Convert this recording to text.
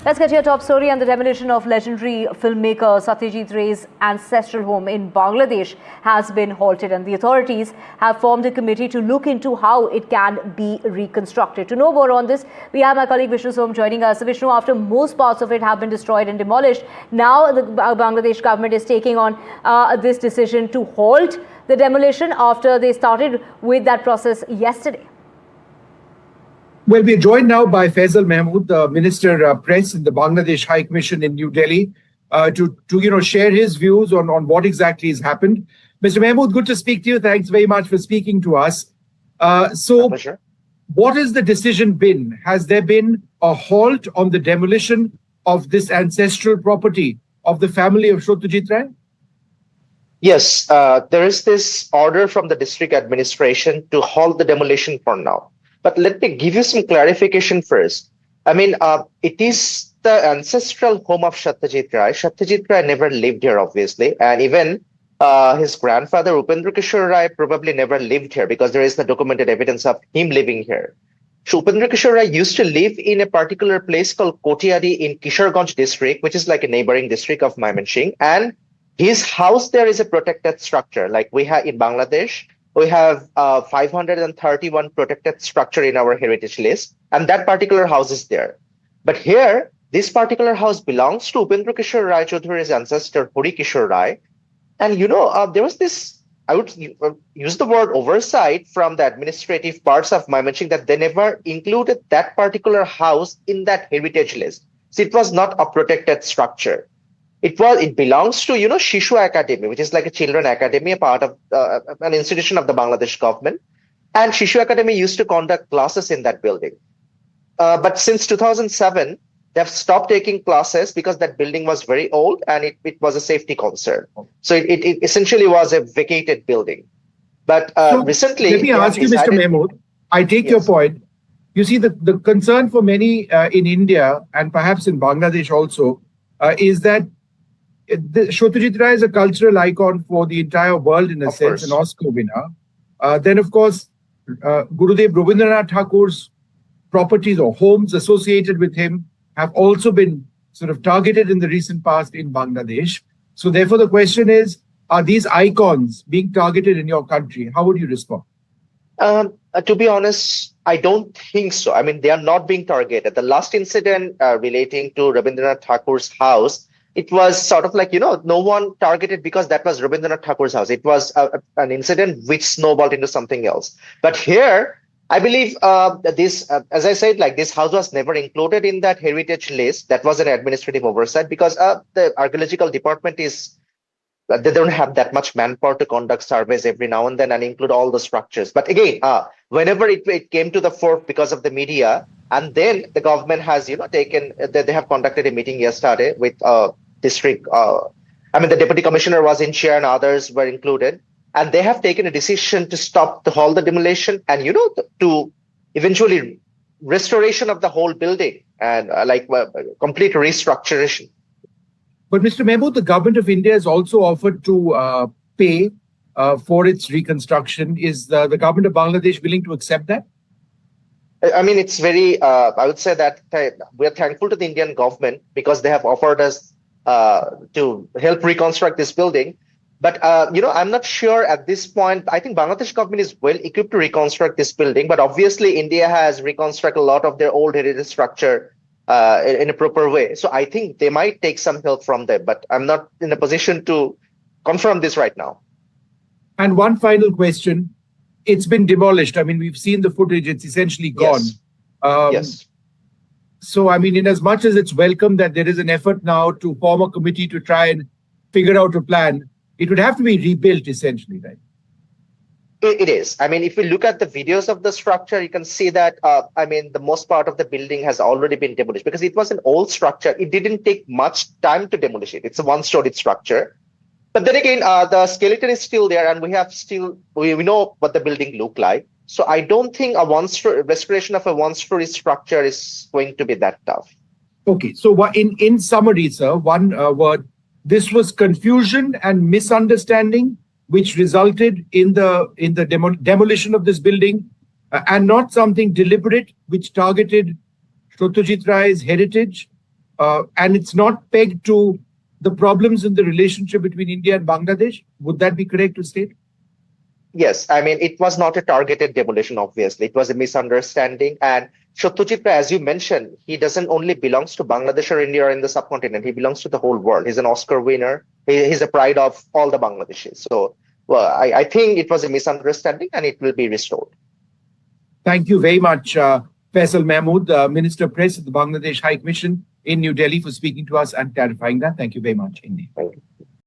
Let's get to your top story. And the demolition of legendary filmmaker Satyajit Ray's ancestral home in Bangladesh has been halted, and the authorities have formed a committee to look into how it can be reconstructed. To know more on this, we have my colleague Vishnu Som joining us. Vishnu, after most parts of it have been destroyed and demolished, now the Bangladesh government is taking on this decision to halt the demolition after they started with that process yesterday. Well, we are joined now by Faisal Mahmud, the Minister Press in the Bangladesh High Commission in New Delhi, to share his views on what exactly has happened. Mr. Mahmud, good to speak to you. Thanks very much for speaking to us. What has the decision been? Has there been a halt on the demolition of this ancestral property of the family of Satyajit Ray? Yes, there is this order from the district administration to halt the demolition for now. But let me give you some clarification first. I mean, it is the ancestral home of Satyajit Ray. Satyajit Ray never lived here, obviously. And even his grandfather, Upendrakishore Ray, probably never lived here because there is no documented evidence of him living here. So Upendrakishore Ray used to live in a particular place called Kotiadi in Kishorganj district, which is like a neighboring district of Mymensingh. And his house there is a protected structure. Like we have in Bangladesh, we have 531 protected structure in our heritage list, and that particular house is there. But here, this particular house belongs to Upendrakishore Ray Chowdhury's ancestor, Kishorganj Ray. And there was this, I would use the word oversight from the administrative parts of Mymensingh that they never included that particular house in that heritage list. So it was not a protected structure. It belongs to, Shishu Academy, which is like a children academy, a part of an institution of the Bangladesh government. And Shishu Academy used to conduct classes in that building. But since 2007, they've stopped taking classes because that building was very old and it was a safety concern. So it essentially was a vacated building. But recently... Let me ask you, Mr. Mahmud, I take your point. You see, the concern for many in India and perhaps in Bangladesh also is that Satyajit Ray is a cultural icon for the entire world in a sense, an Oscar winner. Then, of course, Gurudev Rabindranath Thakur's properties or homes associated with him have also been sort of targeted in the recent past in Bangladesh. So therefore, the question is, are these icons being targeted in your country? How would you respond? To be honest, I don't think so. I mean, they are not being targeted. The last incident relating to Rabindranath Thakur's house, it was sort of like, no one targeted because that was Rabindranath Thakur's house. It was an incident which snowballed into something else. But here, I believe as I said, like this house was never included in that heritage list. That was an administrative oversight because the archaeological department they don't have that much manpower to conduct surveys every now and then and include all the structures. But again, whenever it came to the fore because of the media, and then the government has, they have conducted a meeting yesterday with district, the deputy commissioner was in chair and others were included. And they have taken a decision to halt the demolition and, to eventually restoration of the whole building and complete restructuration. But Mr. Mahmud, the government of India has also offered to pay for its reconstruction. Is the government of Bangladesh willing to accept that? I mean, it's very, I would say that we are thankful to the Indian government because they have offered us to help reconstruct this building. But, I'm not sure at this point. I think Bangladesh government is well equipped to reconstruct this building. But obviously, India has reconstructed a lot of their old heritage structure in a proper way. So I think they might take some help from them. But I'm not in a position to confirm this right now. And one final question. It's been demolished. I mean, we've seen the footage. It's essentially gone. Yes. So, I mean, in as much as it's welcome that there is an effort now to form a committee to try and figure out a plan, it would have to be rebuilt essentially, right? It is. I mean, if we look at the videos of the structure, you can see that, the most part of the building has already been demolished because it was an old structure. It didn't take much time to demolish it. It's a one-storied structure. But then again, the skeleton is still there and we know what the building looked like. So I don't think restoration of a one-story structure is going to be that tough. Okay. So in summary, sir, one word, this was confusion and misunderstanding which resulted in the demolition of this building and not something deliberate which targeted Satyajit Ray's heritage and it's not pegged to the problems in the relationship between India and Bangladesh. Would that be correct to state? Yes, I mean, it was not a targeted demolition, obviously. It was a misunderstanding. And Satyajit Ray, as you mentioned, he doesn't only belongs to Bangladesh or India or in the subcontinent. He belongs to the whole world. He's an Oscar winner. He's a pride of all the Bangladeshis. So, well, I think it was a misunderstanding and it will be restored. Thank you very much, Faisal Mahmud, Minister of Press at the Bangladesh High Commission in New Delhi, for speaking to us and clarifying that. Thank you very much indeed. Thank you.